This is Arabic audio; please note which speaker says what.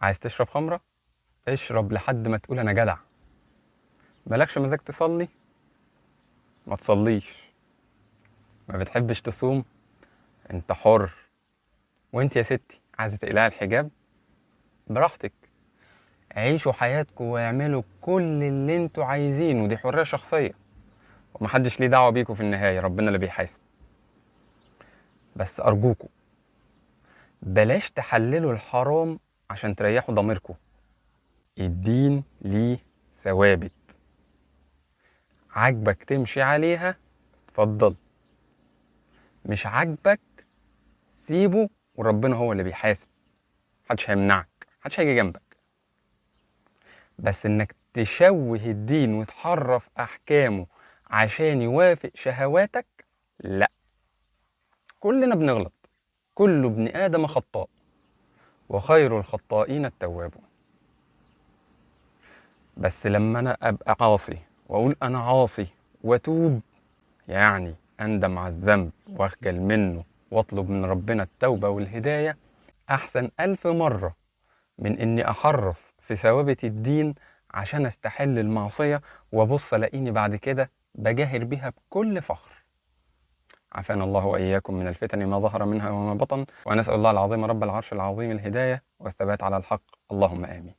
Speaker 1: عايز تشرب خمرة؟ اشرب لحد ما تقول أنا جدع. مالكش مزاج تصلي؟ ما تصليش. ما بتحبش تصوم؟ انت حر. وانت يا ستي عايزة تقلعي الحجاب؟ براحتك. عيشوا حياتكم واعملوا كل اللي انتوا عايزينه، دي حرية شخصية ومحدش ليه دعوة بيكم، في النهاية ربنا اللي بيحاسب. بس أرجوكوا بلاش تحللوا الحرام عشان تريحوا ضميركم. الدين ليه ثوابت، عاجبك تمشي عليها اتفضل، مش عاجبك سيبه وربنا هو اللي بيحاسب. محدش هيمنعك، محدش هيجي جنبك. بس انك تشوه الدين وتحرف احكامه عشان يوافق شهواتك، لا. كلنا بنغلط، كل ابن ادم خطاء وخير الخطائين التوابون. بس لما انا ابقى عاصي واقول انا عاصي واتوب، يعني اندم على الذنب واخجل منه واطلب من ربنا التوبة والهداية، احسن 1000 مرة من اني احرف في ثوابت الدين عشان استحل المعصية وابص الاقيني بعد كده بجاهر بها بكل فخر. عافانا الله واياكم من الفتن ما ظهر منها وما بطن، ونسأل الله العظيم رب العرش العظيم الهداية والثبات على الحق، اللهم امين.